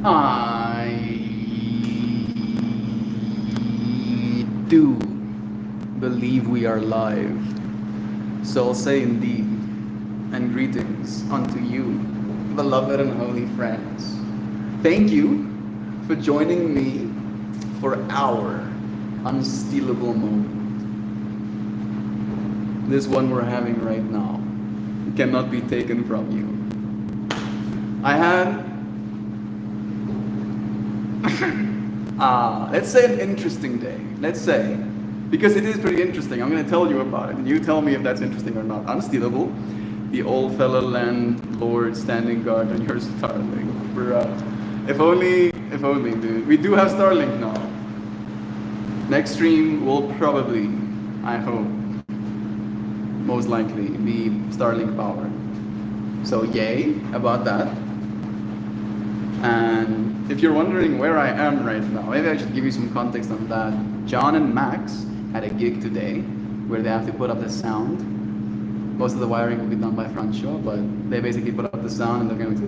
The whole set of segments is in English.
I do believe we are live. So I'll say indeed, and greetings unto you, beloved and holy friends. Thank you for joining me for our unstealable moment. This one we're having right now cannot be taken from you. I had let's say an interesting day. Let's say, because it is pretty interesting. I'm going to tell you about it, and you tell me if that's interesting or not. Unstealable, the old fellow landlord standing guard on your Starlink. If only, dude. We do have Starlink now. Next stream will probably, I hope, most likely be Starlink powered. So yay about that. And if you're wondering where I am right now, maybe I should give you some context on that. John and Max had a gig today where they have to put up the sound. Most of the wiring will be done by Francois, but they basically put up the sound and they're going to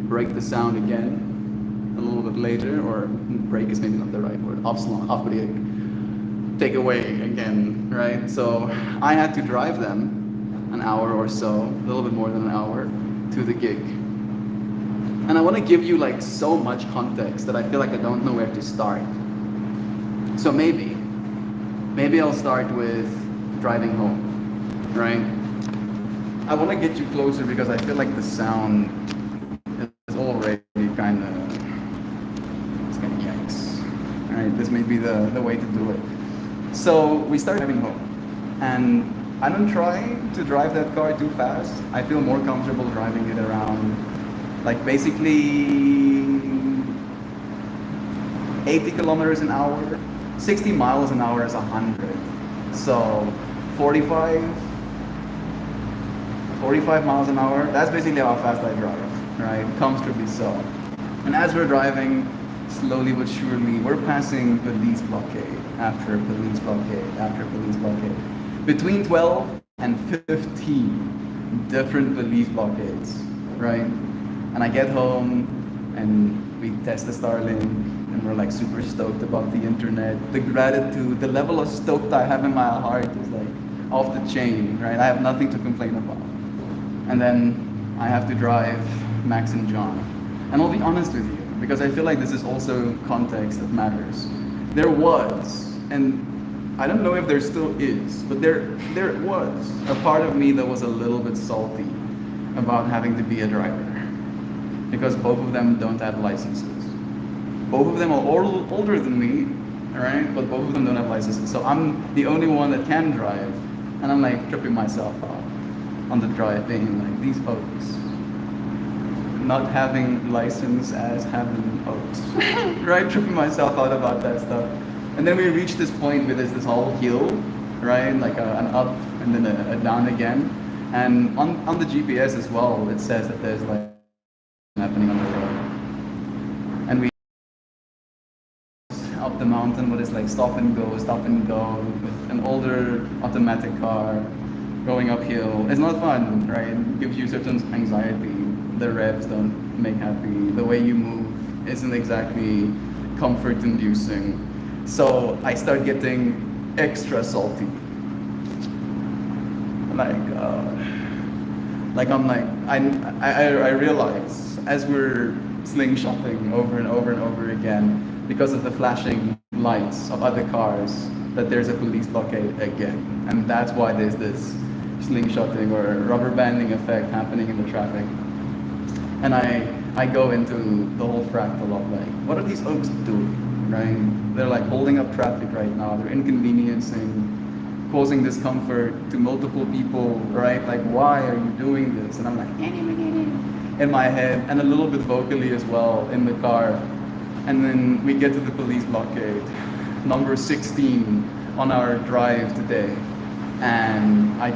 break the sound again a little bit later, or break is maybe not the right word, avbreak, take away again, right? So I had to drive them an hour or so, a little bit more than an hour, to the gig. And I want to give you like so much context that I feel like I don't know where to start. So maybe I'll start with driving home, right? I want to get you closer because I feel like the sound is already kind of, it's kind of yikes. All right, this may be the way to do it. So we start driving home, and I don't try to drive that car too fast. I feel more comfortable driving it around, like basically 80 kilometers an hour. 60 miles an hour is 100. So 45 miles an hour, that's basically how fast I drive, right? Comfortably so. And as we're driving, slowly but surely, we're passing police blockade after police blockade after police blockade. Between 12 and 15 different police blockades, right? And I get home and we test the Starlink and we're like super stoked about the internet. The gratitude, the level of stoked I have in my heart is like off the chain, right? I have nothing to complain about. And then I have to drive Max and John. And I'll be honest with you, because I feel like this is also context that matters. There was, and I don't know if there still is, but there was a part of me that was a little bit salty about having to be a driver. Because both of them don't have licenses. Both of them are older than me, right? But both of them don't have licenses. So I'm the only one that can drive, and I'm like tripping myself out on the drive, being like, these oaks, not having license as having oaks, right? Tripping myself out about that stuff. And then we reach this point where there's this whole hill, right? Like an up and then a down again. And on the GPS as well, it says that there's like happening on the road. And we up the mountain, what is like stop and go with an older automatic car going uphill. It's not fun, right? It gives you certain anxiety. The revs don't make happy. The way you move isn't exactly comfort inducing. So I start getting extra salty. I realize as we're slingshotting over and over and over again, because of the flashing lights of other cars, that there's a police blockade again. And that's why there's this slingshotting or rubber banding effect happening in the traffic. And I go into the whole fractal of like, what are these oaks doing, right? They're like holding up traffic right now. They're inconveniencing, causing discomfort to multiple people, right? Like, why are you doing this? And I'm like, in my head, and a little bit vocally as well in the car. And then we get to the police blockade, number 16 on our drive today. And I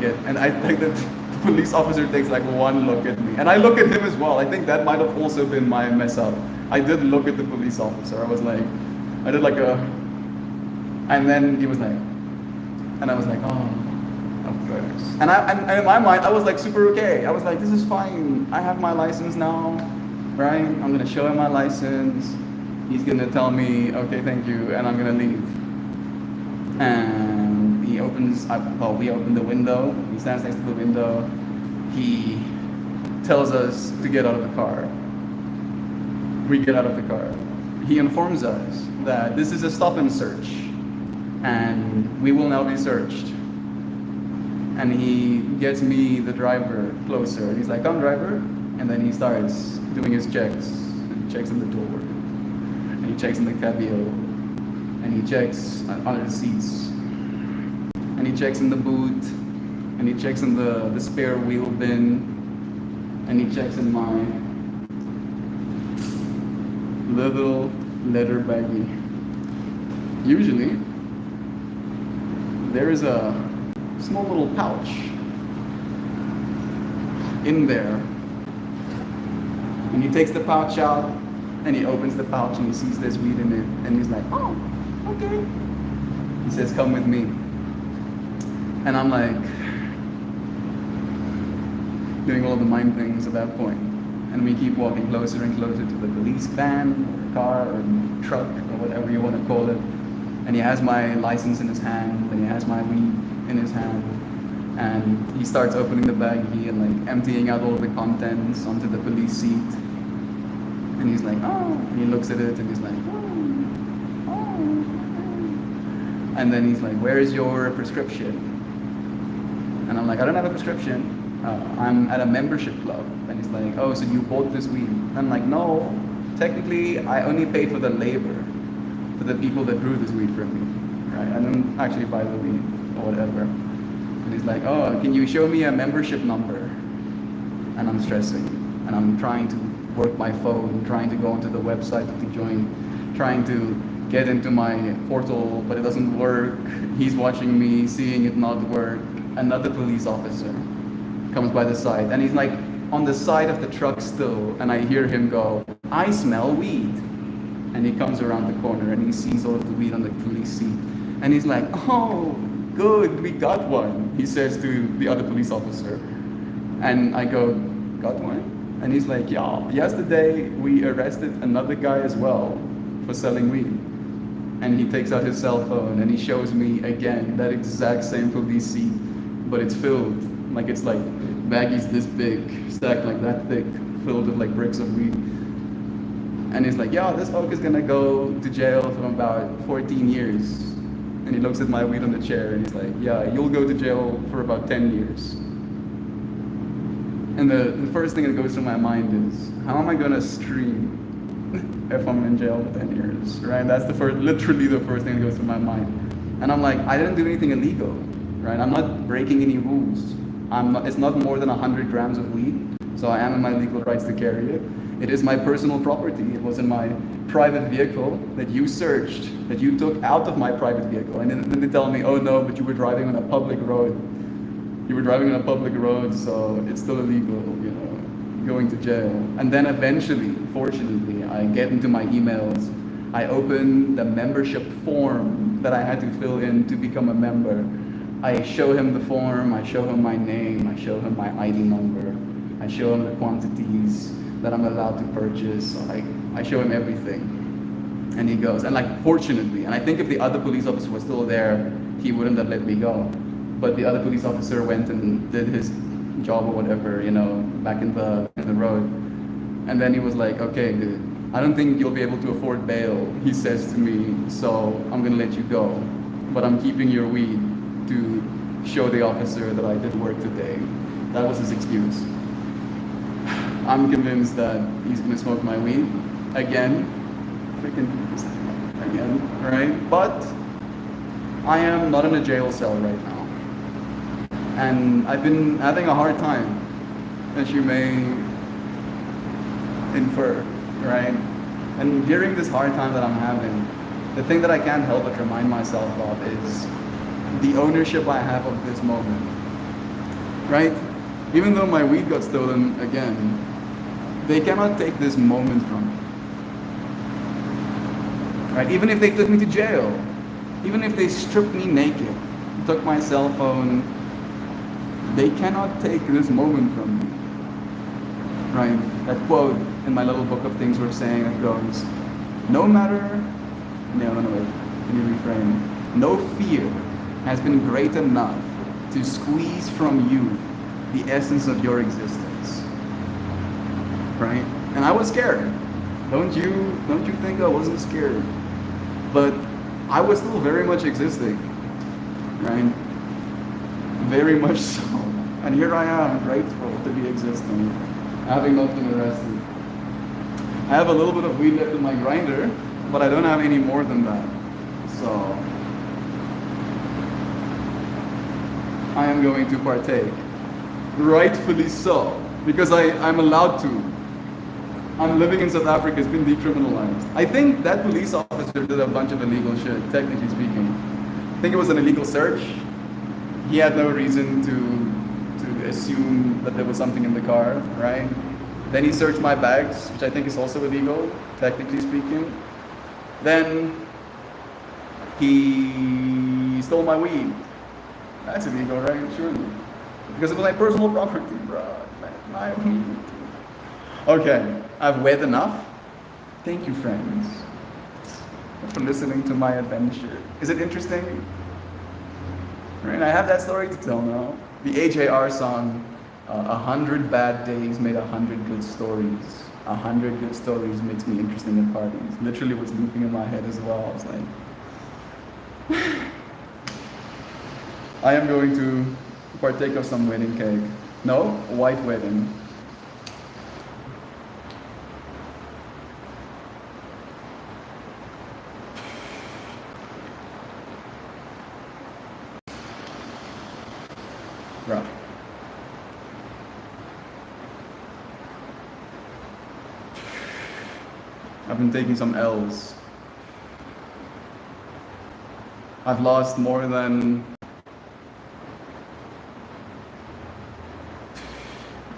think that the police officer takes like one look at me. And I look at him as well. I think that might have also been my mess up. I did look at the police officer. I did like a, and then he was like, and I was like, oh, of course. And in my mind, I was like super okay. I was like, this is fine. I have my license now. right? I'm gonna show him my license. He's gonna tell me, okay, thank you, and I'm gonna leave. And he opens, we open the window. He stands next to the window. He tells us to get out of the car. We get out of the car. He informs us that this is a stop and search, and we will now be searched. And he gets me, the driver, closer. And he's like, come, driver. And then he starts doing his checks. And he checks in the door. And he checks in the cabio. And he checks under the seats. And he checks in the boot. And he checks in the spare wheel bin. And he checks in my little leather baggie. Usually, there is a small little pouch in there. And he takes the pouch out, and he opens the pouch, and he sees there's weed in it. And he's like, oh, okay. He says, come with me. And I'm like, doing all the mind things at that point. And we keep walking closer and closer to the police van, or car, or truck, or whatever you want to call it. And he has my license in his hand, and he has my weed in his hand. And he starts opening the baggie and like emptying out all the contents onto the police seat. And he's like, oh, and he looks at it and he's like, oh. And then he's like, where is your prescription? And I'm like, I don't have a prescription. I'm at a membership club. And he's like, oh, so you bought this weed? And I'm like, no, technically I only paid for the labor, for the people that grew this weed for me, right? I didn't actually buy the weed or whatever. And he's like, oh, can you show me a membership number? And I'm stressing. And I'm trying to work my phone, trying to go onto the website to join, trying to get into my portal, but it doesn't work. He's watching me, seeing it not work. Another police officer comes by the side, and he's like on the side of the truck still, and I hear him go, I smell weed. And he comes around the corner and he sees all of the weed on the police seat. And he's like, oh, good, we got one, he says to the other police officer. And I go, got one? And he's like, yeah, yesterday we arrested another guy as well for selling weed. And he takes out his cell phone and he shows me again that exact same police seat, but it's filled, like it's like baggies this big, stacked like that thick, filled with like bricks of weed. And he's like, yeah, this folk is gonna go to jail for about 14 years. And he looks at my weed on the chair and he's like, yeah, you'll go to jail for about 10 years. And the first thing that goes through my mind is, how am I gonna stream if I'm in jail for 10 years, right? That's literally the first thing that goes through my mind. And I'm like, I didn't do anything illegal, right? I'm not breaking any rules. It's not more than 100 grams of weed, so I am in my legal rights to carry it. It is my personal property. It was in my private vehicle that you searched, that you took out of my private vehicle. And then they tell me, oh no, but you were driving on a public road. You were driving on a public road, so it's still illegal, you know, going to jail. And then eventually, fortunately, I get into my emails. I open the membership form that I had to fill in to become a member. I show him the form, I show him my name, I show him my ID number, I show him the quantities that I'm allowed to purchase. I show him everything. And he goes, and like, fortunately, and I think if the other police officer was still there, he wouldn't have let me go. But the other police officer went and did his job or whatever, you know, back in the road. And then he was like, okay, dude, I don't think you'll be able to afford bail, he says to me, so I'm gonna let you go. But I'm keeping your weed to show the officer that I did work today. That was his excuse. I'm convinced that he's gonna smoke my weed again, again, right? But I am not in a jail cell right now. And I've been having a hard time, as you may infer, right? And during this hard time that I'm having, the thing that I can't help but remind myself of is the ownership I have of this moment, right? Even though my weed got stolen again, they cannot take this moment from me, right? Even if they took me to jail, even if they stripped me naked, took my cell phone, they cannot take this moment from me, right? That quote in my little book of things we're saying that goes, no matter, no, wait, can you reframe? No fear has been great enough to squeeze from you the essence of your existence, right? And I was scared. Don't you think I wasn't scared? But I was still very much existing, right? Very much so. And here I am, grateful to be existing, having not been arrested. I have a little bit of weed left in my grinder, but I don't have any more than that. So I am going to partake. Rightfully so, because I'm allowed to. I'm living in South Africa, it's been decriminalized. I think that police officer did a bunch of illegal shit, technically speaking. I think it was an illegal search. He had no reason to assume that there was something in the car, right? Then he searched my bags, which I think is also illegal, technically speaking. Then he stole my weed. That's illegal, right? Surely. Because it was my personal property, bro. My weed. Okay, I've weighed enough. Thank you, friends, for listening to my adventure. Is it interesting? Right, I have that story to tell now. The AJR song, 100 bad days made 100 good stories. 100 good stories makes me interesting at parties. Literally what's looping in my head as well. I was like, I am going to partake of some wedding cake. No, white wedding. Right. I've been taking some L's. I've lost more than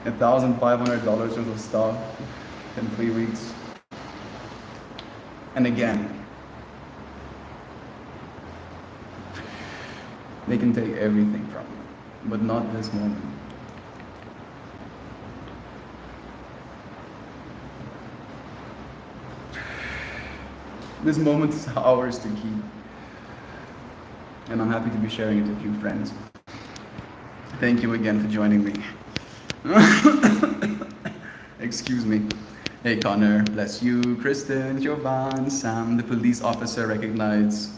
$1,500 worth of stuff in 3 weeks. And again, they can take everything from me, but not this moment. This moment is ours to keep. And I'm happy to be sharing it with you friends. Thank you again for joining me. Excuse me. Hey Connor, bless you. Kristen, Jovan, Sam, the police officer recognizes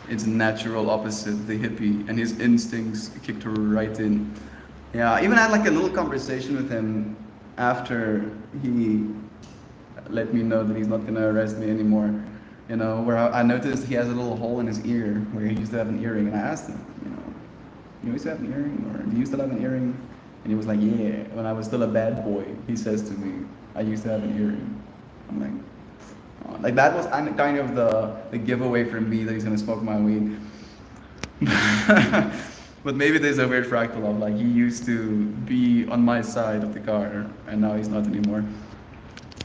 its natural opposite, the hippie, and his instincts kicked right in. Yeah, I even had like a little conversation with him after he let me know that he's not gonna arrest me anymore. You know, where I noticed he has a little hole in his ear where he used to have an earring, and I asked him, you used to have an earring, or do you still have an earring? And he was like, yeah, when I was still a bad boy, he says to me, I used to have an earring. I'm like, oh. Like that was kind of the giveaway for me that he's gonna smoke my weed. But maybe there's a weird fractal of like, he used to be on my side of the car, and now he's not anymore.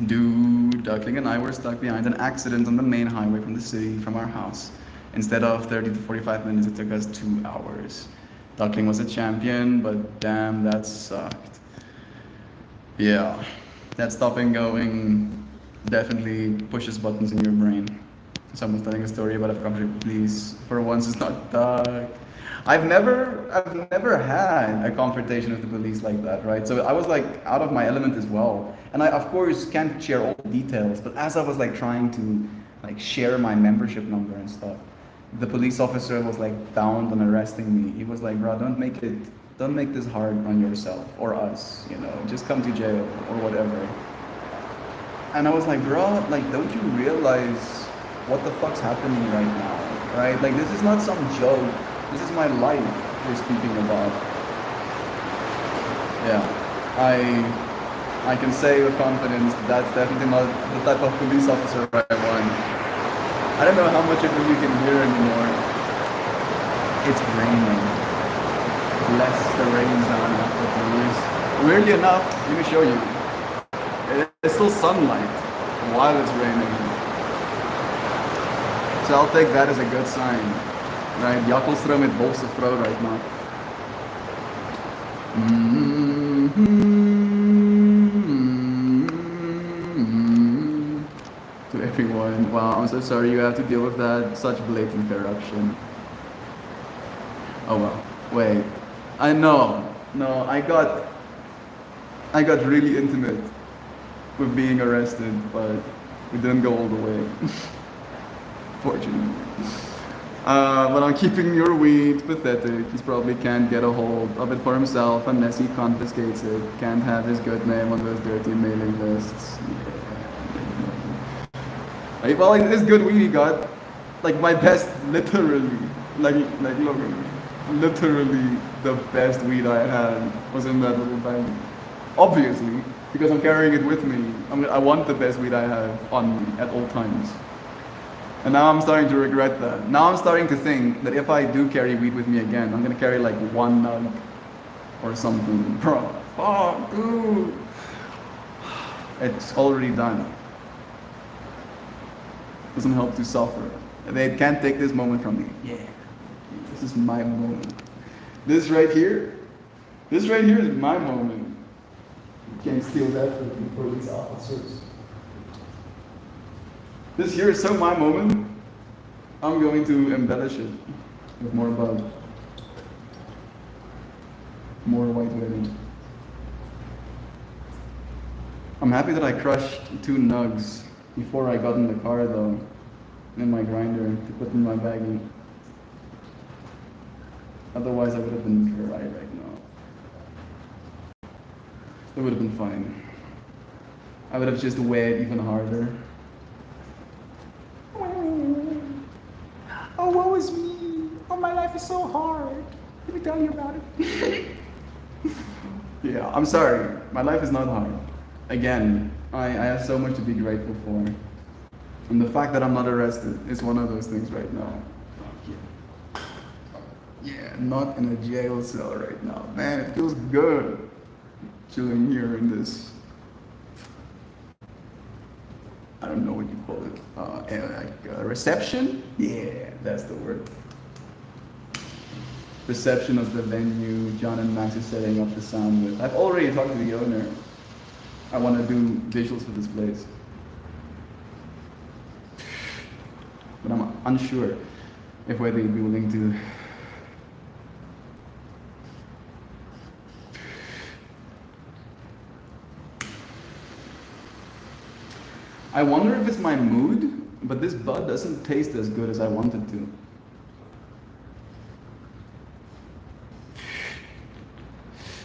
Dude, Duckling and I were stuck behind an accident on the main highway from the city, from our house. Instead of 30 to 45 minutes, it took us 2 hours. Duckling was a champion, but damn, that sucked. Yeah, that stopping going definitely pushes buttons in your brain. Someone's telling a story about a conflict, please. For once, it's not dark. I've never had a confrontation with the police like that, right? So I was like out of my element as well. And I, of course, can't share all the details, but as I was like trying to like share my membership number and stuff, the police officer was like bound on arresting me. He was like, bro, don't make this hard on yourself or us, just come to jail or whatever. And I was like, bro, like, don't you realize what the fuck's happening right now, right? Like, this is not some joke. This is my life we're speaking about. Yeah, I can say with confidence that's definitely not the type of police officer I want. I don't know how much of it you can hear anymore. It's raining. Bless the rains down after the Weirdly enough, let me show you. It's still sunlight while it's raining. So I'll take that as a good sign. Right, Jakkelstroom met bovenste vrouw right now. so sorry you have to deal with that. Such blatant corruption. Oh well. Wait. I know. No, I got really intimate with being arrested, but we didn't go all the way. Fortunately. But I'm keeping your weed pathetic. He probably can't get a hold of it for himself unless he confiscates it. Can't have his good name on those dirty mailing lists. Yeah. Well, like, this good weed he got, like my best, literally, like Logan, literally the best weed I had was in that little bag. Obviously, because I'm carrying it with me. I want the best weed I have on me at all times. And now I'm starting to regret that. Now I'm starting to think that if I do carry weed with me again, I'm gonna carry like 1 nug or something. Bro, fuck, dude. It's already done. Doesn't help to suffer. They can't take this moment from me. Yeah, this is my moment. This right here is my moment. You can't steal that from the police officers. This here is so my moment. I'm going to embellish it with more bud, more white women. I'm happy that I crushed 2 nugs before I got in the car though, in my grinder to put in my baggie. Otherwise I would have been dry right now. It would have been fine. I would have just weighed even harder. Oh, woe is me. Oh, my life is so hard. Let me tell you about it. Yeah, I'm sorry. My life is not hard. Again, I have so much to be grateful for. And the fact that I'm not arrested is one of those things right now. Yeah, not in a jail cell right now. Man, it feels good chilling here in this, I don't know what you call it, like a reception? Yeah, that's the word. Reception of the venue John and Max is setting up the sound with. I've already talked to the owner. I want to do visuals for this place. But I'm unsure if whether you'd be willing to. I wonder if it's my mood, but this bud doesn't taste as good as I want it to.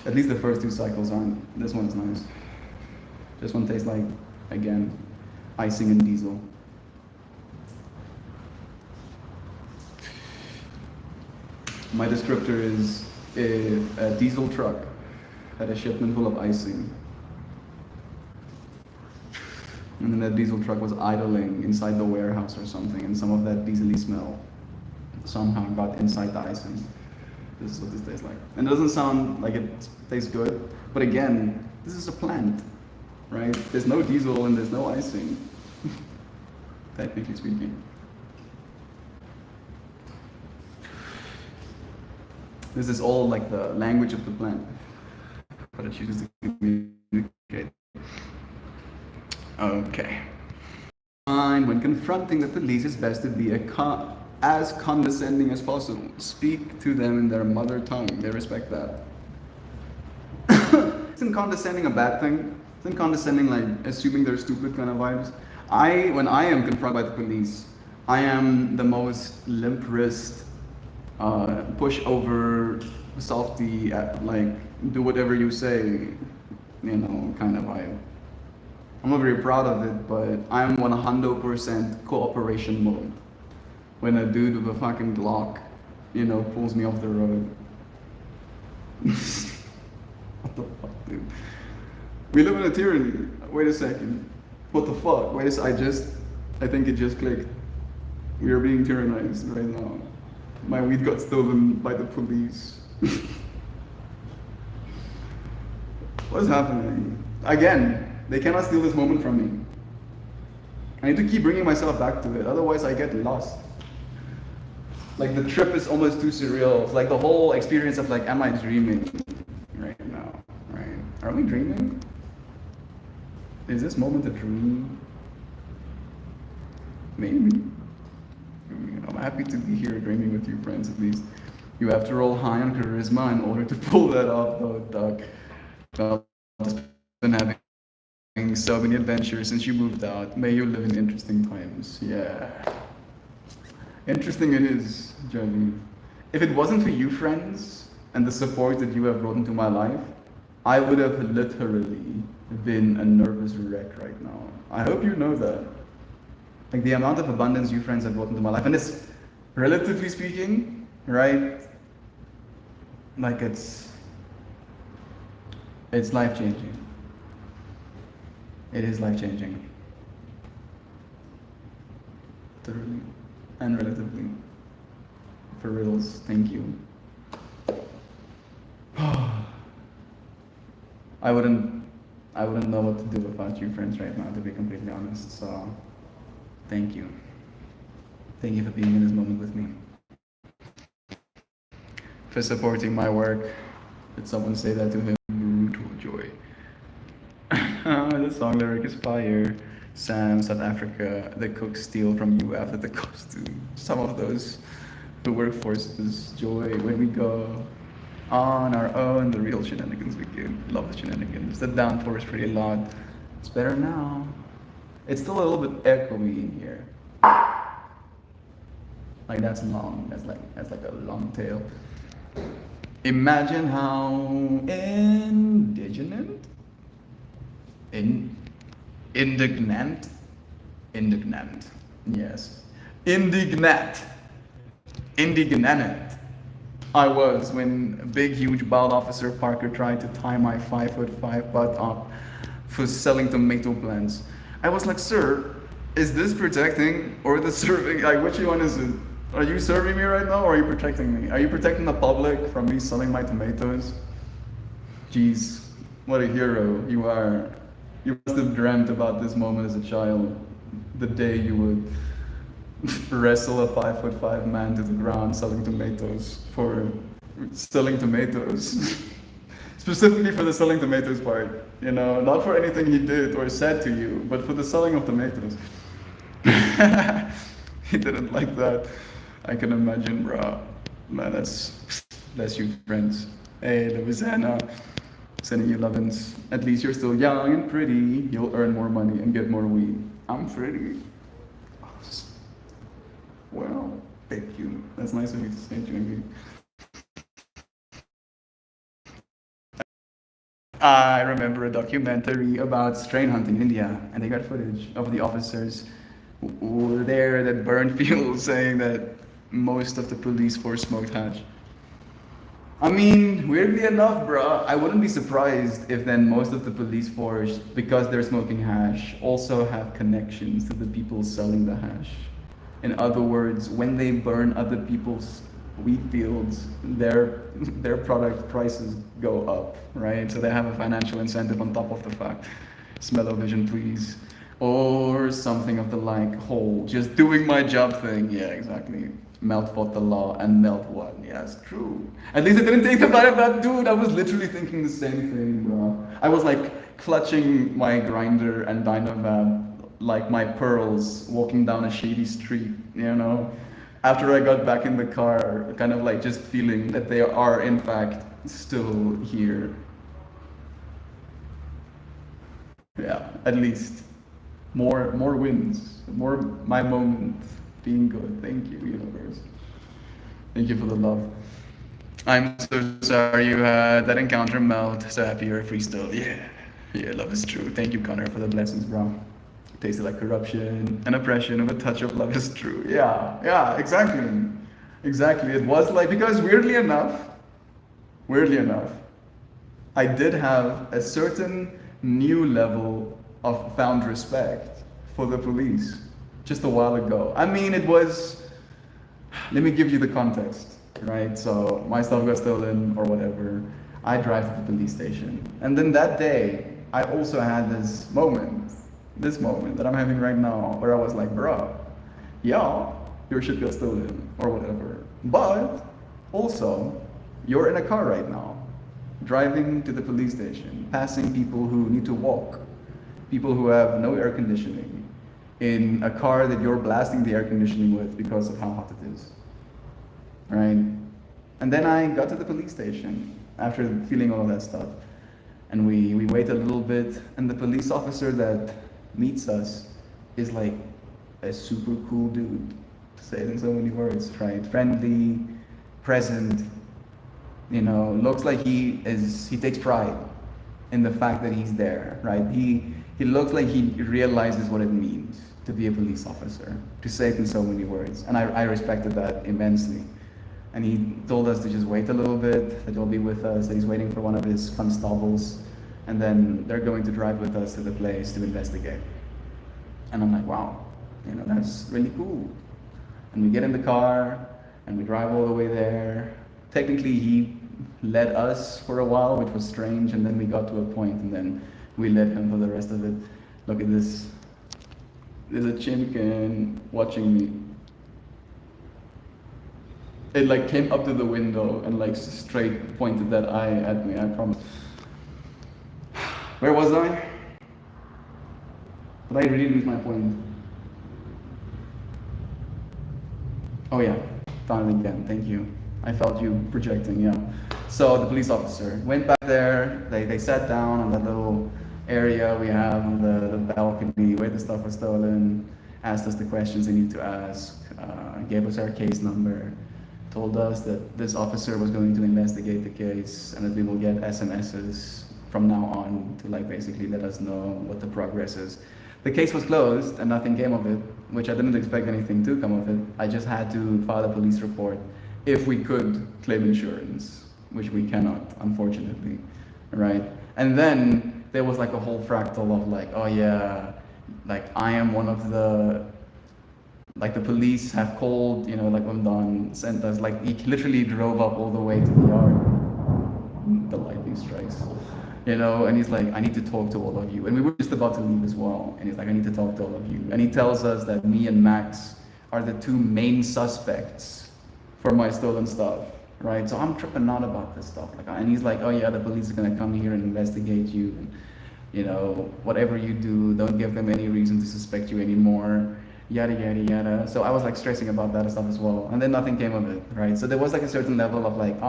At least the first 2 cycles aren't. This one's nice. This one tastes like, again, icing and diesel. My descriptor is if a diesel truck had a shipment full of icing, and then that diesel truck was idling inside the warehouse or something, and some of that diesely smell somehow got inside the icing. This is what this tastes like. And it doesn't sound like it tastes good, but again, this is a plant, right? There's no diesel and there's no icing, technically speaking. This is all like the language of the plant, but it chooses to communicate. Okay. When confronting the police, it's best to be as condescending as possible. Speak to them in their mother tongue. They respect that. Isn't condescending a bad thing? Isn't condescending like assuming they're stupid kind of vibes? When I am confronted by the police, I am the most limp wrist, push over, softy, like do whatever you say, kind of vibe. I'm not very proud of it, but I'm 100% cooperation mode. When a dude with a fucking Glock, pulls me off the road. What the fuck, dude? We live in a tyranny. Wait a second. What the fuck? Wait a second. I think it just clicked. We are being tyrannized right now. My weed got stolen by the police. What's happening? Again. They cannot steal this moment from me. I need to keep bringing myself back to it, otherwise I get lost. Like the trip is almost too surreal. It's like the whole experience of like, am I dreaming right now? Right? Are we dreaming? Is this moment a dream? Maybe. I'm happy to be here drinking with you friends at least. You have to roll high on charisma in order to pull that off though, Doug. Well, it's been having so many adventures since you moved out. May you live in interesting times. Yeah. Interesting it is, Johnny. If it wasn't for you friends and the support that you have brought into my life, I would have literally been a nervous wreck right now. I hope you know that. Like the amount of abundance you friends have brought into my life, and it's, relatively speaking, right? Like it's life-changing. It is life-changing. Literally and relatively. For reals, thank you. I wouldn't know what to do without you friends right now, to be completely honest. So thank you. Thank you for being in this moment with me. For supporting my work. Did someone say that to him? Brutal joy. The song lyric is fire. Sam, South Africa, the cooks steal from you after the costume. Some of those who work forces joy when we go on our own, the real shenanigans begin. Love the shenanigans. The downpour is pretty loud. It's better now. It's still a little bit echoey in here. Like that's long. That's like a long tail. Imagine how indignant, yes, indignant I was when big, huge, bald officer Parker tried to tie my 5'5" butt up for selling tomato plants. I was like, sir, is this protecting or the serving? Like, which one is it? Are you serving me right now or are you protecting me? Are you protecting the public from me selling my tomatoes? Jeez, what a hero you are. You must have dreamt about this moment as a child. The day you would wrestle a 5'5" man to the ground selling tomatoes. Specifically for the selling tomatoes part, you know, not for anything he did or said to you, but for the selling of tomatoes. He didn't like that. I can imagine, bro. Man, that's you, friends. Hey, Louisiana, sending you lovin's. At least you're still young and pretty. You'll earn more money and get more weed. I'm pretty. Well, thank you. That's nice of you to say, Jungi. I remember a documentary about strain hunting in India, and they got footage of the officers who were there that burned fields saying that most of the police force smoked hash. I mean, weirdly enough, bruh, I wouldn't be surprised if then most of the police force, because they're smoking hash, also have connections to the people selling the hash. In other words, when they burn other people's wheat fields, their product prices go up, right? So they have a financial incentive on top of the fact. Smell-o-vision, please. Or something of the like, whole, just doing my job thing. Yeah, exactly. Melt fought the law and Melt won. Yeah, it's true. At least I didn't take the bite of that dude. I was literally thinking the same thing, bro. I was like clutching my grinder and Dynavab like my pearls walking down a shady street, you know? After I got back in the car, kind of like just feeling that they are in fact still here. Yeah, at least. More wins. More my moment being good. Thank you, universe. Thank you for the love. I'm so sorry you had that encounter, Melt. So happy you're free still. Yeah, love is true. Thank you, Connor, for the blessings, bro. It tasted like corruption and oppression with a touch of love is true. Yeah, exactly. It was like, because weirdly enough, I did have a certain new level of found respect for the police just a while ago. I mean, it was, let me give you the context, right? So my stuff got stolen or whatever. I drive to the police station. And then that day, I also had this moment that I'm having right now, where I was like, bro, yeah, your shit got stolen or whatever. But also, you're in a car right now, driving to the police station, passing people who need to walk, people who have no air conditioning, in a car that you're blasting the air conditioning with because of how hot it is, right? And then I got to the police station after feeling all of that stuff. And we wait a little bit, and the police officer that meets us is like a super cool dude, to say it in so many words, right? Friendly, present, looks like he takes pride in the fact that he's there, right? He looks like he realizes what it means to be a police officer, to say it in so many words. And I respected that immensely. And he told us to just wait a little bit, that he'll be with us, that he's waiting for one of his constables, and then they're going to drive with us to the place to investigate. And I'm like, wow, that's really cool. And we get in the car, and we drive all the way there. Technically, he led us for a while, which was strange, and then we got to a point, and then we led him for the rest of it. Look at this. There's a chimkin watching me. It like came up to the window and like straight pointed that eye at me, I promise. Where was I? Did I really lose my point? Oh yeah, found it again, thank you. I felt you projecting, yeah. So the police officer went back there, they sat down on that little area we have on the balcony where the stuff was stolen, asked us the questions they need to ask, gave us our case number, told us that this officer was going to investigate the case and that we will get SMSs from now on to like basically let us know what the progress is. The case was closed and nothing came of it, which I didn't expect anything to come of it. I just had to file a police report if we could claim insurance, which we cannot, unfortunately, right? And then there was like a whole fractal of like, oh yeah, like I am one of the, like the police have called, like when Don sent us, like he literally drove up all the way to the yard. The lightning strikes, and he's like, I need to talk to all of you. And we were just about to leave as well. And he's like, I need to talk to all of you. And he tells us that me and Max are the two main suspects for my stolen stuff, right? So I'm tripping out about this stuff. And he's like, oh yeah, the police are gonna come here and investigate you. And, whatever you do, don't give them any reason to suspect you anymore. Yada, yada, yada. So I was like stressing about that stuff as well. And then nothing came of it, right? So there was like a certain level of like,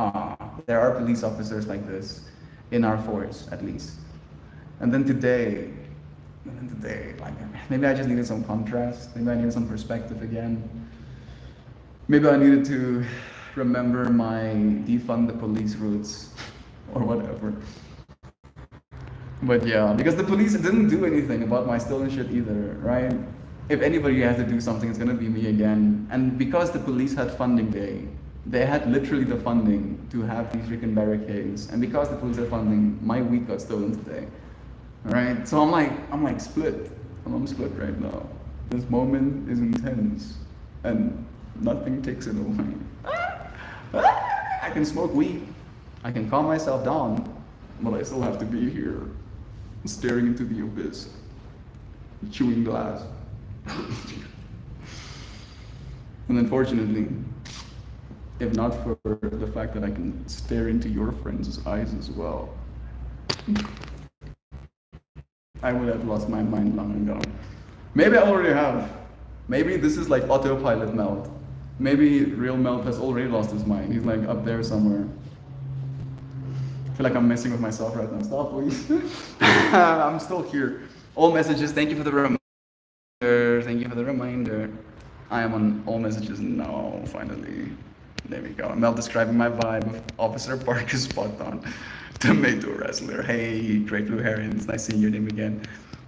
there are police officers like this in our force, at least. And then today, like maybe I just needed some contrast. Maybe I needed some perspective again. Maybe I needed to remember my defund the police roots or whatever. But yeah, because the police didn't do anything about my stolen shit either, right? If anybody had to do something, it's gonna be me again. And because the police had funding day, they had literally the funding to have these freaking barricades. And because the police had funding, my week got stolen today. Right? So I'm like split. I'm split right now. This moment is intense. And nothing takes it away. I can smoke weed. I can calm myself down. But I still have to be here, staring into the abyss, chewing glass. And unfortunately, if not for the fact that I can stare into your friends' eyes as well, I would have lost my mind long ago. Maybe I already have. Maybe this is like autopilot Melt. Maybe real Melt has already lost his mind. He's like up there somewhere. I feel like I'm messing with myself right now. Stop, please. I'm still here. All messages, thank you for the reminder. Thank you for the reminder. I am on all messages now, finally. There we go. Mel describing my vibe of Officer Parker spot on. Tomato wrestler. Hey, Great Blue Herons. Nice seeing your name again.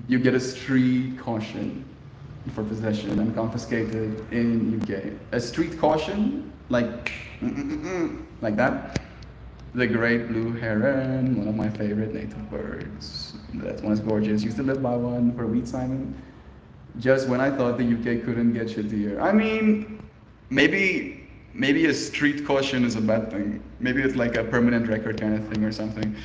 You get a street caution for possession and confiscated in UK. A street caution, like that. The Great Blue Heron, one of my favorite native birds. That one is gorgeous. Used to live by one for wheat Simon. Just when I thought the UK couldn't get shittier. I mean, maybe a street caution is a bad thing. Maybe it's like a permanent record kind of thing or something.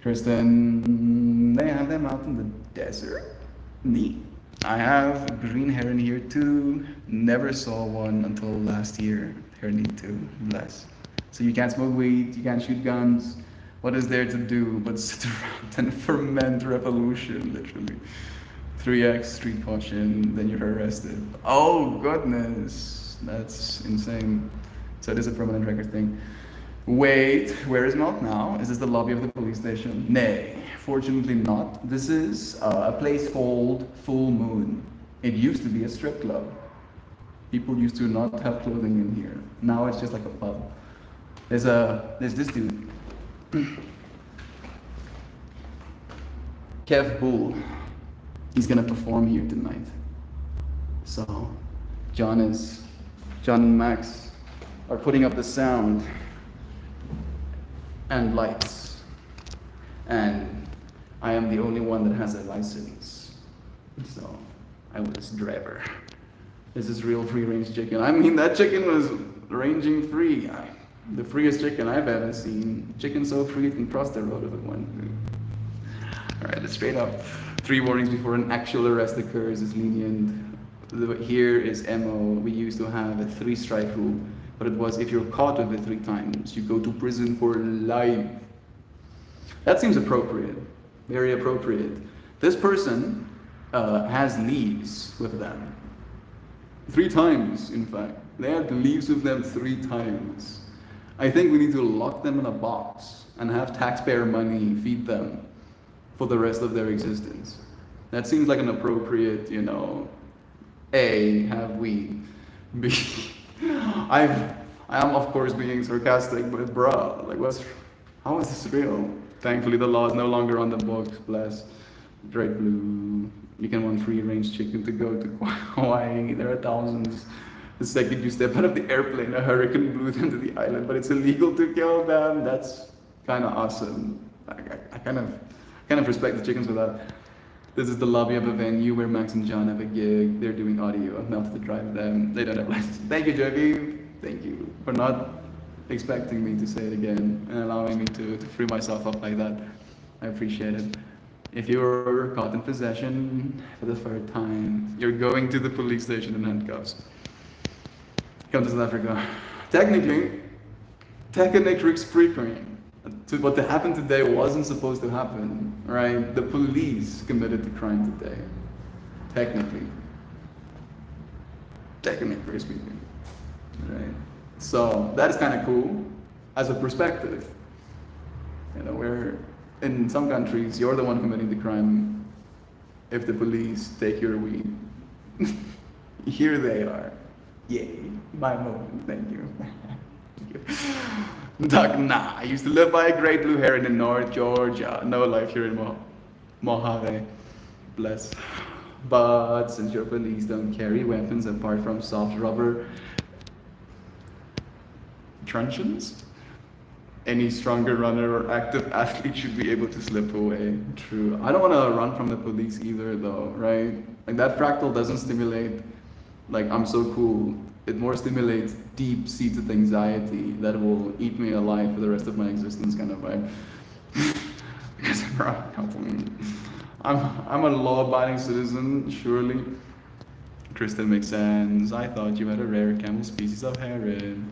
Kristen, they have them out in the desert. Neat. I have a green heron here too. Never saw one until last year. Here need to, bless. So you can't smoke weed, you can't shoot guns. What is there to do but sit around and ferment revolution, literally? 3x street caution, then you're arrested. Oh goodness, that's insane. So it is a permanent record thing. Wait, where is Melt now? Is this the lobby of the police station? Nay, fortunately not. This is a place called Full Moon. It used to be a strip club. People used to not have clothing in here. Now it's just like a pub. There's this dude. Kev Bull. He's gonna perform here tonight. So, John and Max are putting up the sound and lights. And I am the only one that has a license. So, I was driver. This is real free-range chicken. I mean, that chicken was ranging free. The freest chicken I've ever seen. Chicken so free it can cross the road if it wants to. Alright, let's straight up. 3 warnings before an actual arrest occurs is lenient. Here is MO. We used to have a 3-strike rule, but it was if you're caught with it 3 times, you go to prison for life. That seems appropriate. Very appropriate. This person has leaves with them. 3 times, in fact. They had leaves with them 3 times. I think we need to lock them in a box and have taxpayer money feed them for the rest of their existence. That seems like an appropriate, A, have we, B, I am of course being sarcastic, but bruh, like how is this real? Thankfully the law is no longer on the books, bless. Red blue, you can want free-range chicken to go to Hawaii, there are thousands. The second you step out of the airplane, a hurricane blew them to the island, but it's illegal to kill them. That's kind of awesome. I kind of respect the chickens for that. This is the lobby of a venue where Max and John have a gig. They're doing audio. I'm melted to drive them. They don't have license. Thank you, Jovi. Thank you for not expecting me to say it again and allowing me to free myself up like that. I appreciate it. If you're caught in possession for the 3rd time, you're going to the police station in handcuffs. Come to South Africa. Technically, what happened today wasn't supposed to happen, right? The police committed the crime today. Technically speaking, right? So that is kind of cool as a perspective. Where in some countries you're the one committing the crime if the police take your weed. Here they are. Yay, my moment, thank you. Doug, nah, I used to live by a great blue heron in North Georgia. No life here in Mojave. Bless. But since your police don't carry weapons apart from soft rubber truncheons, any stronger runner or active athlete should be able to slip away. True. I don't want to run from the police either though, right? Like that fractal doesn't stimulate like I'm so cool. It more stimulates deep-seated anxiety that will eat me alive for the rest of my existence kind of vibe. Because I'm a law-abiding citizen, surely. Kristen makes sense. I thought you had a rare camel species of heron.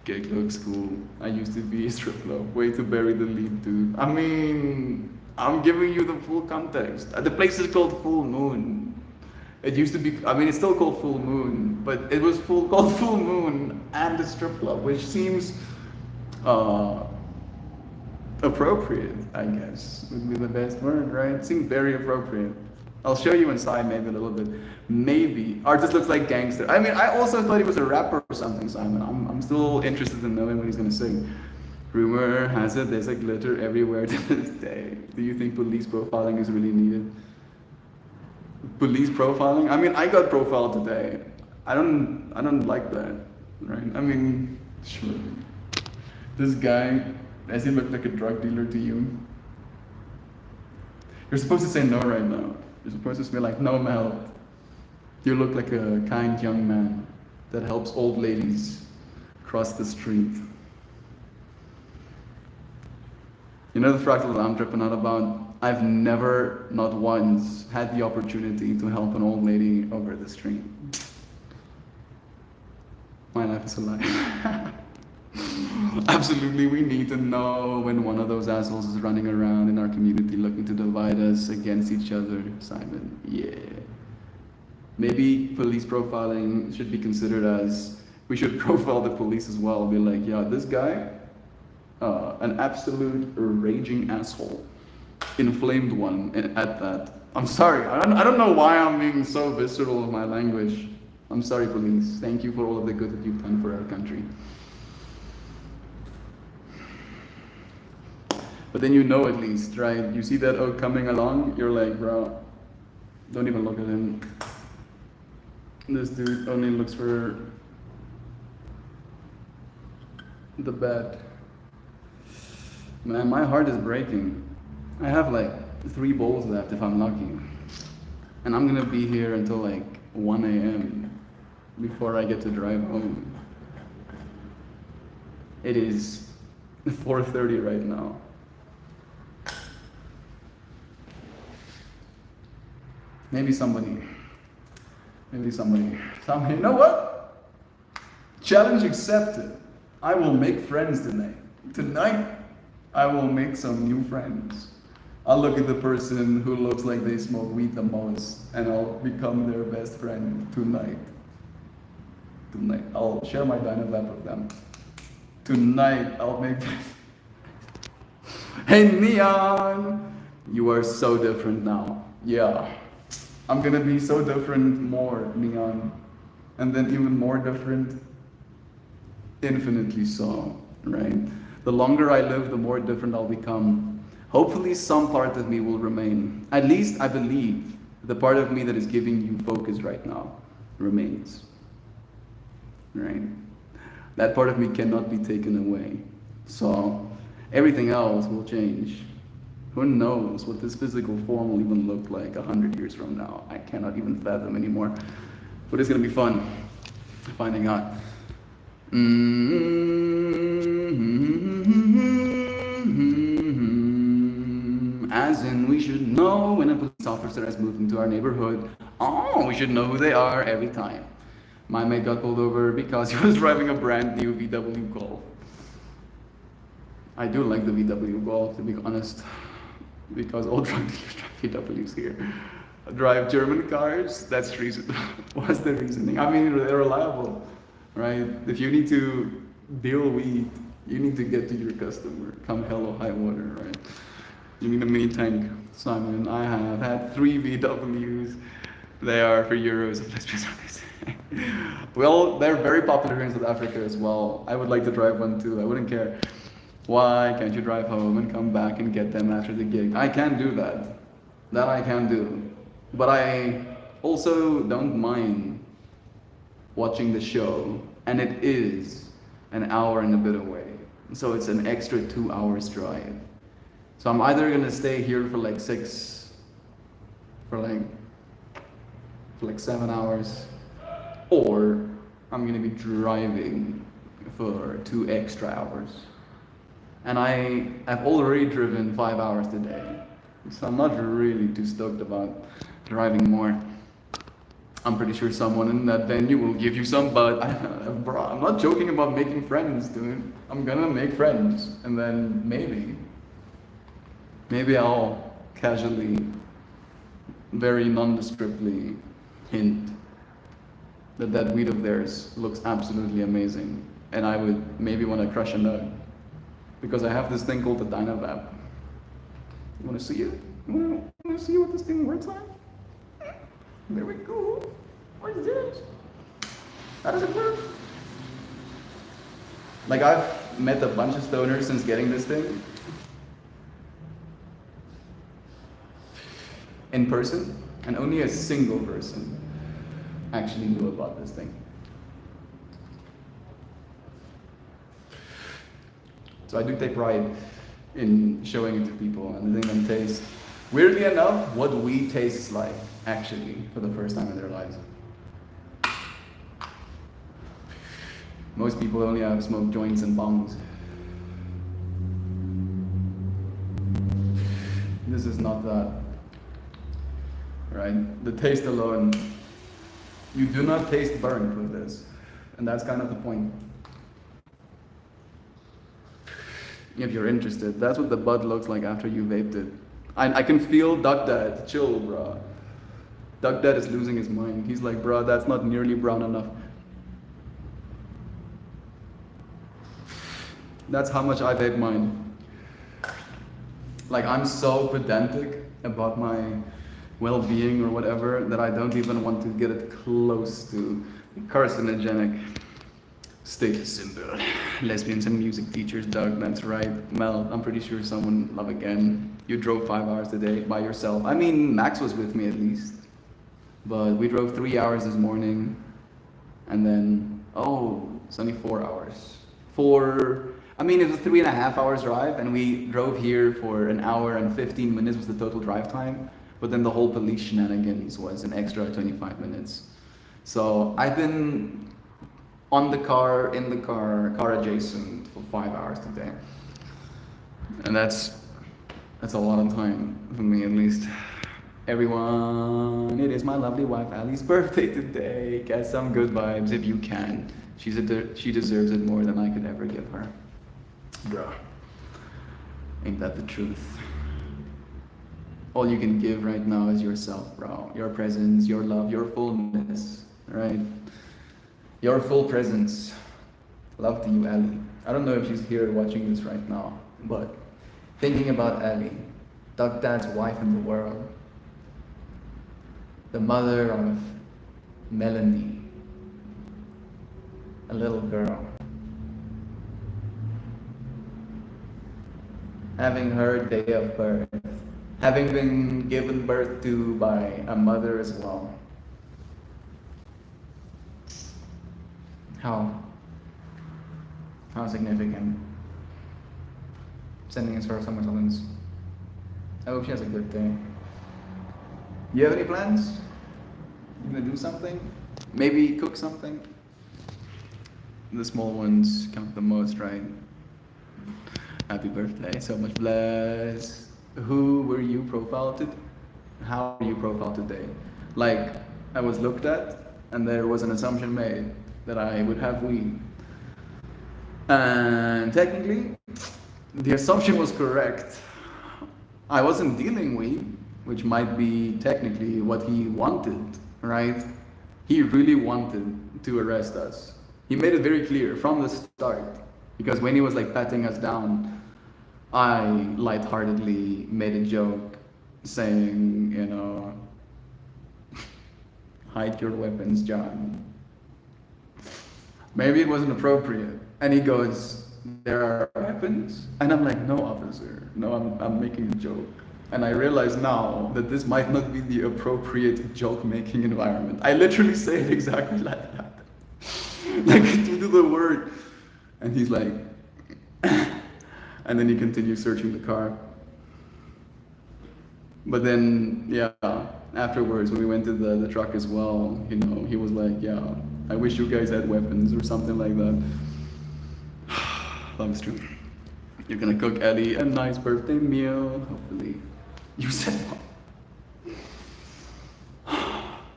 Gig looks cool. I used to be a strip club. Way to bury the lead, dude. I mean, I'm giving you the full context. The place is called Full Moon. It used to be, it's still called Full Moon, but it was called Full Moon and a strip club, which seems appropriate, I guess, would be the best word, right? It seemed very appropriate. I'll show you inside maybe a little bit. Maybe. Artist looks like gangster. I also thought he was a rapper or something, Simon. I'm still interested in knowing what he's gonna sing. Rumor has it there's a glitter everywhere to this day. Do you think police profiling is really needed? Police profiling? I got profiled today. I don't like that, right? Sure. This guy, does he look like a drug dealer to you? You're supposed to say no right now. You're supposed to be like, no, Mel. You look like a kind young man that helps old ladies cross the street. You know the fractal that I'm tripping out about? I've never, not once, had the opportunity to help an old lady over the street. My life is a lie. Absolutely, we need to know when one of those assholes is running around in our community looking to divide us against each other, Simon. Yeah. Maybe police profiling should be considered as, we should profile the police as well. Be like, yeah, this guy, an absolute raging asshole. Inflamed one at that. I'm sorry, I don't know why I'm being so visceral with my language. I'm sorry, police. Thank you for all of the good that you've done for our country. But then you know at least, right? You see that oak coming along, you're like, bro, don't even look at him. This dude only looks for the bad. Man, my heart is breaking. I have like 3 bowls left if I'm lucky. And I'm gonna be here until like 1 a.m. before I get to drive home. It is 4:30 right now. Maybe somebody, you know what? Challenge accepted. I will make friends tonight. Tonight, I will make some new friends. I'll look at the person who looks like they smoke weed the most, and I'll become their best friend tonight. Tonight, I'll share my Dynavap with them. Tonight, I'll make... Hey, Neon! You are so different now. Yeah. I'm gonna be so different more, Neon. And then even more different, infinitely so, right? The longer I live, the more different I'll become. Hopefully some part of me will remain. At least I believe the part of me that is giving you focus right now remains, right? That part of me cannot be taken away. So everything else will change. Who knows what this physical form will even look like 100 years from now? I cannot even fathom anymore. But it's gonna be fun finding out. As in, we should know when a police officer has moved into our neighborhood. Oh, we should know who they are every time. My mate got pulled over because he was driving a brand new VW Golf. I do like the VW Golf, to be honest, because all drug dealers drive VWs here. Drive German cars, that's reason. What's the reasoning? I mean, they're reliable, right? If you need to deal weed, you need to get to your customer, come hell or high water, right? You need a mini tank. Simon, I have had 3 VWs. They are for Euros, let's be honest. Well, they're very popular here in South Africa as well. I would like to drive one too, I wouldn't care. Why can't you drive home and come back and get them after the gig? I can do that. That I can do. But I also don't mind watching the show, and it is an hour and a bit away. So it's an extra 2 hours drive. So I'm either gonna stay here for like 7 hours, or I'm gonna be driving for 2 extra hours. And I've already driven 5 hours today, so I'm not really too stoked about driving more. I'm pretty sure someone in that venue will give you some, but bro, I'm not joking about making friends, dude. I'm gonna make friends, and then maybe I'll casually, very nondescriptly hint that weed of theirs looks absolutely amazing, and I would maybe want to crush a nut. Because I have this thing called the Dynavap. You want to see it? You want to see what this thing works like? There we go. What is this? How does it work? Like, I've met a bunch of stoners since getting this thing. In person, and only a single person actually knew about this thing. So I do take pride in showing it to people and letting them taste, weirdly enough, what weed tastes like, actually, for the first time in their lives. Most people only have smoked joints and bongs. This is not that, right? The taste alone, you do not taste burnt with this, and that's kind of the point. if you're interested. That's what the bud looks like after you vaped it. I can feel Duck Dad. Chill, bro. Duck Dad is losing his mind. He's like, bro, that's not nearly brown enough. That's how much I vape mine. Like, I'm so pedantic about my well-being or whatever that I don't even want to get it close to carcinogenic. Status symbol. Lesbians and music teachers, Doug, that's right. Mel, I'm pretty sure someone love again. You drove 5 hours today by yourself. I mean, Max was with me at least. But we drove 3 hours this morning. And then, it's only 4 hours. It was a 3.5 hours drive, and we drove here for an hour and 15 minutes was the total drive time. But then the whole police shenanigans was an extra 25 minutes. So I've been in the car adjacent for 5 hours today. And that's a lot of time for me at least. Everyone, it is my lovely wife Ali's birthday today. Get some good vibes if you can. She deserves it more than I could ever give her. Bruh. Ain't that the truth? All you can give right now is yourself, bro. Your presence, your love, your fullness, right? Your full presence. Love to you, Ali. I don't know if she's here watching this right now, but thinking about Ali, Duck Dad's wife in the world, the mother of Melanie, a little girl, having her day of birth, having been given birth to by a mother as well. How significant. Sending us her summer summons. I hope she has a good day. You have any plans? You gonna do something? Maybe cook something? The small ones count the most, right? Happy birthday, so much bless. Who were you profiled to? How were you profiled today? Like, I was looked at and there was an assumption made that I would have weed. And technically, the assumption was correct. I wasn't dealing weed, which might be technically what he wanted, right? He really wanted to arrest us. He made it very clear from the start, because when he was like patting us down, I lightheartedly made a joke saying, hide your weapons, John. Maybe it wasn't appropriate. And he goes, there are weapons? And I'm like, no, officer. No, I'm making a joke. And I realize now that this might not be the appropriate joke-making environment. I literally say it exactly like that. Like, to the word. And he's like, and then he continues searching the car. But then, afterwards, when we went to the truck as well, he was like, I wish you guys had weapons or something like that. Love is true. You're gonna cook Eddie a nice birthday meal, hopefully. You said what?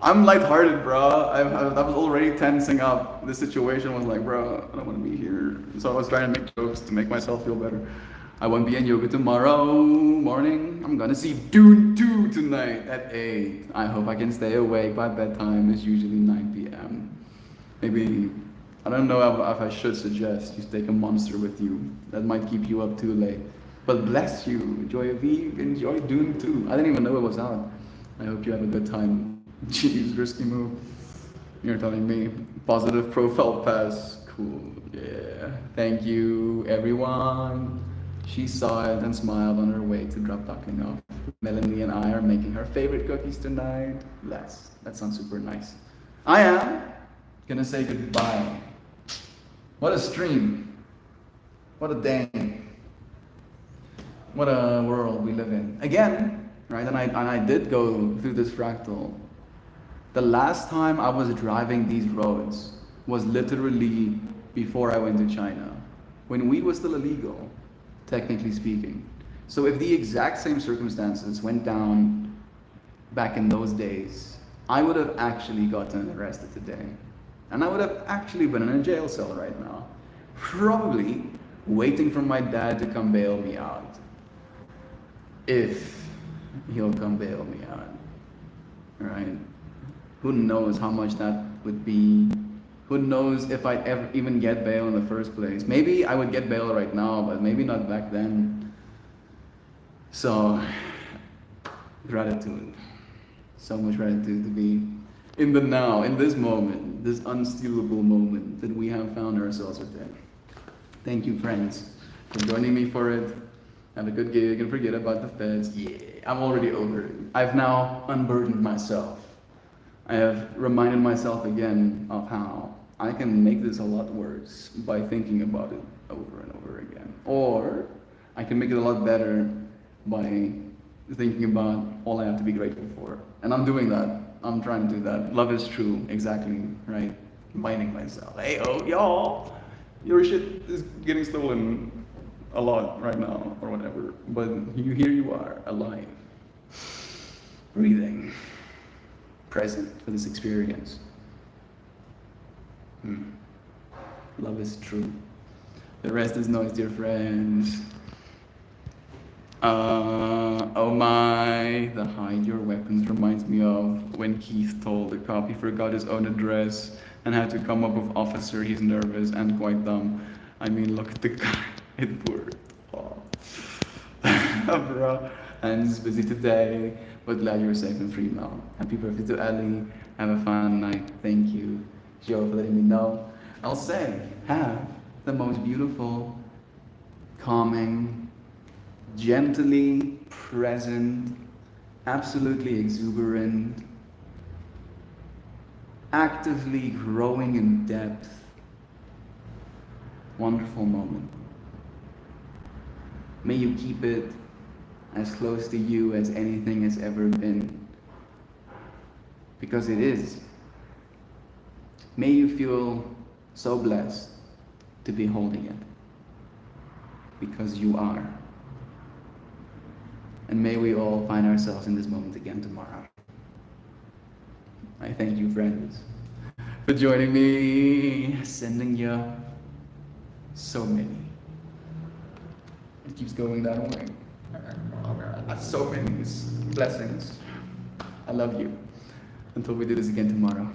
I'm lighthearted, bro. I was already tensing up. This situation was like, bro, I don't want to be here. So I was trying to make jokes to make myself feel better. I won't be in yoga tomorrow morning. I'm gonna see Dune 2 tonight at 8. I hope I can stay awake by bedtime. It's usually 9 p.m. Maybe, I don't know if I should suggest you take a monster with you. That might keep you up too late. But bless you. Enjoy Dune 2. I didn't even know it was out. I hope you have a good time. Jeez, risky move. You're telling me. Positive profile pass. Cool. Yeah. Thank you, everyone. She saw it and smiled on her way to drop Duckling off. Melanie and I are making her favorite cookies tonight. Bless. That sounds super nice. I am gonna say goodbye. What a stream. What a day. What a world we live in. Again, right? And I did go through this fractal. The last time I was driving these roads was literally before I went to China, when weed was still illegal, technically speaking. So if the exact same circumstances went down back in those days, I would have actually gotten arrested today. And I would have actually been in a jail cell right now. Probably waiting for my dad to come bail me out. If he'll come bail me out, right? Who knows how much that would be? Who knows if I'd ever even get bail in the first place? Maybe I would get bail right now, but maybe not back then. So, gratitude. So much gratitude to be in the now, in this moment, this unstealable moment that we have found ourselves within. Thank you, friends, for joining me for it. Have a good gig and forget about the feds. Yeah, I'm already over it. I've now unburdened myself. I have reminded myself again of how I can make this a lot worse by thinking about it over and over again. Or I can make it a lot better by thinking about all I have to be grateful for. And I'm doing that. I'm trying to do that. Love is true, exactly, right? Reminding myself, hey, oh, y'all, your shit is getting stolen a lot right now, or whatever. But here you are, alive, breathing, present for this experience. Love is true. The rest is noise, dear friends. Oh my, the hide your weapons reminds me of when Keith told the cop he forgot his own address and had to come up with officer. He's nervous and quite dumb. I mean, look at the guy. It worked. Oh. Bro, and he's busy today, but glad you're safe and free now. Happy birthday to Ali. Have a fun night. Thank you, Joe, for letting me know. I'll say, have the most beautiful, calming, gently present, absolutely exuberant, actively growing in depth, wonderful moment. May you keep it as close to you as anything has ever been, because it is. May you feel so blessed to be holding it, because you are. And may we all find ourselves in this moment again tomorrow. I thank you, friends, for joining me, sending you so many. It keeps going that way. So many blessings. I love you. Until we do this again tomorrow.